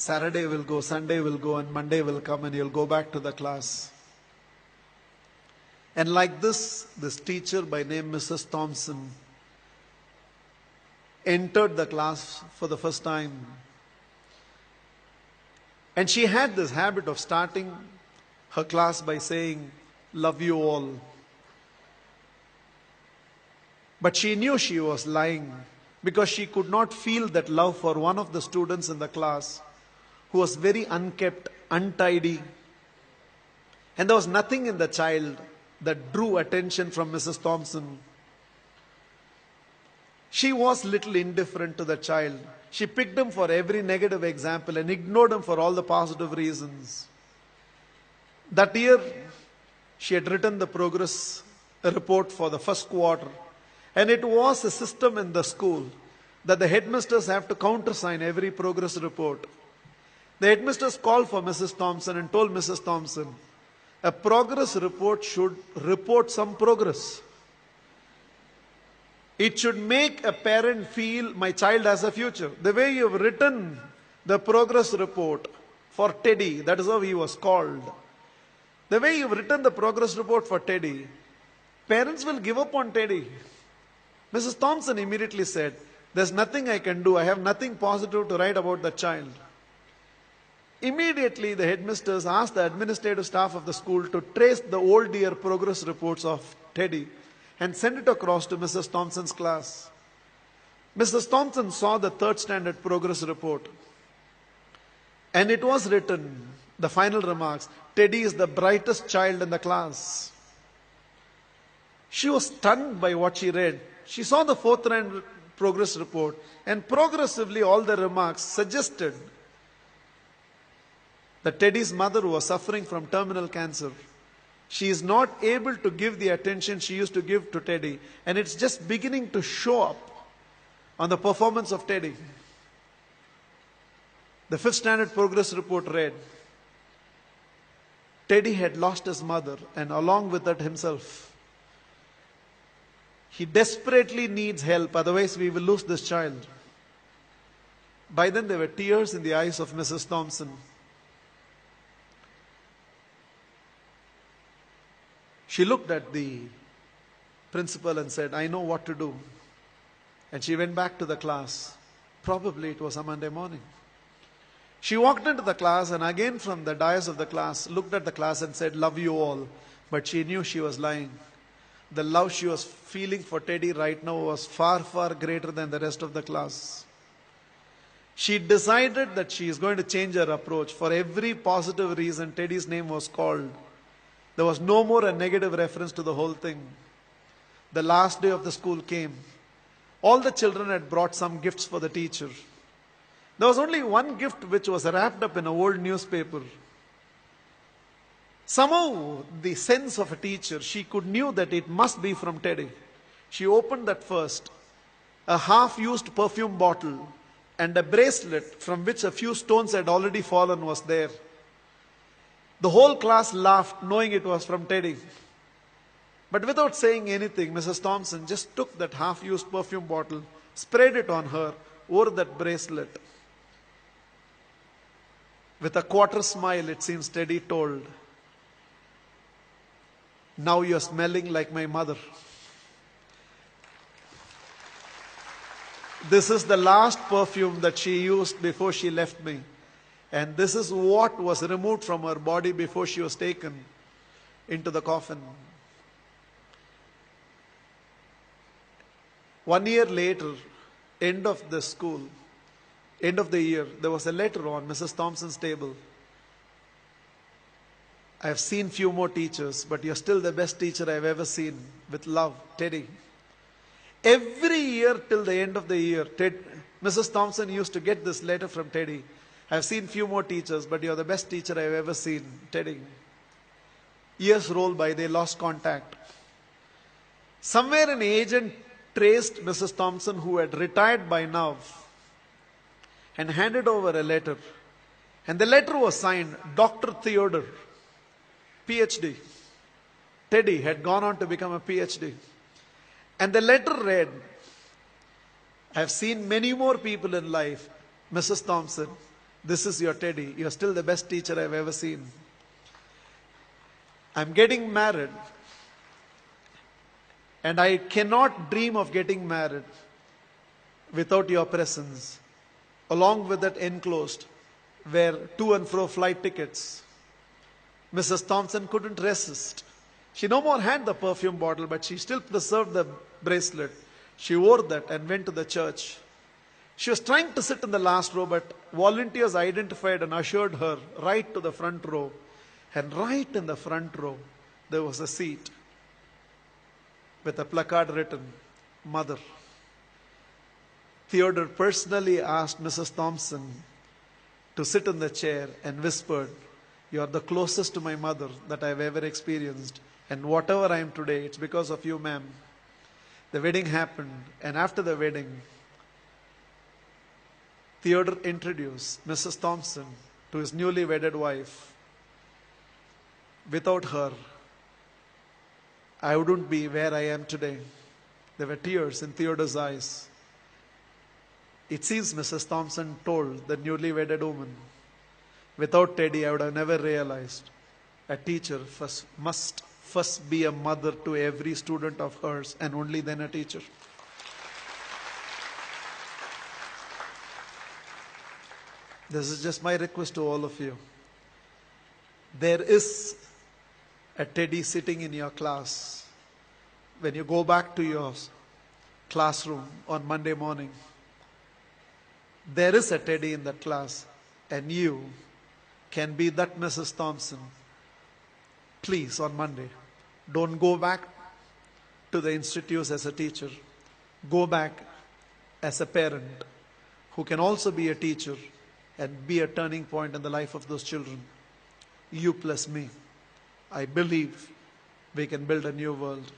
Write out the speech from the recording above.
Saturday will go, Sunday will go, and Monday will come and you'll go back to the class. And like this teacher by name Mrs. Thomson entered the class for the first time. And she had this habit of starting her class by saying, "Love you all." But she knew she was lying because she could not feel that love for one of the students in the class who was very unkept, untidy. And there was nothing in the child that drew attention from Mrs. Thomson. She was little indifferent to the child. She picked him for every negative example and ignored him for all the positive reasons. That year, she had written the progress report for the first quarter. And it was a system in the school that the headmasters have to countersign every progress report. The headmasters called for Mrs. Thomson and told Mrs. Thomson, a progress report should report some progress. It should make a parent feel my child has a future. The way you have written the progress report for Teddy, that is how he was called. The way you have written the progress report for Teddy, parents will give up on Teddy. Mrs. Thomson immediately said, there's nothing I can do. I have nothing positive to write about the child. Immediately, the headmasters asked the administrative staff of the school to trace the old year progress reports of Teddy and send it across to Mrs. Thomson's class. Mrs. Thomson saw the third standard progress report. And it was written, the final remarks, Teddy is the brightest child in the class. She was stunned by what she read. She saw the fourth standard progress report, and progressively all the remarks suggested that Teddy's mother was suffering from terminal cancer. She is not able to give the attention she used to give to Teddy, and it's just beginning to show up on the performance of Teddy. The fifth standard progress report read, Teddy had lost his mother and along with that himself. He desperately needs help, otherwise we will lose this child. By then there were tears in the eyes of Mrs. Thomson. She looked at the principal and said, I know what to do. And she went back to the class. Probably it was a Monday morning. She walked into the class and again from the dais of the class, looked at the class and said, love you all. But she knew she was lying. The love she was feeling for Teddy right now was far, far greater than the rest of the class. She decided that she is going to change her approach. For every positive reason, Teddy's name was called. There was no more a negative reference to the whole thing. The last day of the school came. All the children had brought some gifts for the teacher. There was only one gift which was wrapped up in an old newspaper. Somehow, the sense of a teacher, she knew that it must be from Teddy. She opened that first. A half-used perfume bottle and a bracelet from which a few stones had already fallen was there. The whole class laughed, knowing it was from Teddy. But without saying anything, Mrs. Thomson just took that half-used perfume bottle, sprayed it on her, wore that bracelet. With a quarter smile, it seems Teddy told, now you're smelling like my mother. This is the last perfume that she used before she left me. And this is what was removed from her body before she was taken into the coffin. 1 year later, end of the school, end of the year, there was a letter on Mrs. Thomson's table. I have seen few more teachers, but you're still the best teacher I've ever seen. With love, Teddy. Every year till the end of the year, Mrs. Thomson used to get this letter from Teddy. I've seen few more teachers, but you're the best teacher I've ever seen, Teddy. Years rolled by, they lost contact. Somewhere an agent traced Mrs. Thomson, who had retired by now, and handed over a letter. And the letter was signed, Dr. Theodore, PhD. Teddy had gone on to become a PhD. And the letter read, I have seen many more people in life, Mrs. Thomson, This is your Teddy. You're still the best teacher I've ever seen. I'm getting married, and I cannot dream of getting married without your presence. Along with that enclosed were to and fro flight tickets. Mrs. Thomson couldn't resist. She no more had the perfume bottle, but she still preserved the bracelet. She wore that and went to the church. She was trying to sit in the last row, but volunteers identified and ushered her right to the front row. And right in the front row, there was a seat with a placard written, Mother. Theodore personally asked Mrs. Thomson to sit in the chair and whispered, "You are the closest to my mother that I have ever experienced. And whatever I am today, it's because of you, ma'am." The wedding happened, and after the wedding, Theodore introduced Mrs. Thomson to his newly wedded wife. Without her, I wouldn't be where I am today. There were tears in Theodore's eyes. It seems Mrs. Thomson told the newly wedded woman, "Without Teddy, I would have never realized a teacher must first be a mother to every student of hers, and only then a teacher." This is just my request to all of you. There is a Teddy sitting in your class. When you go back to your classroom on Monday morning, there is a Teddy in that class, and you can be that Mrs. Thomson. Please, on Monday, don't go back to the institutes as a teacher. Go back as a parent who can also be a teacher and be a turning point in the life of those children. You plus me. I believe we can build a new world.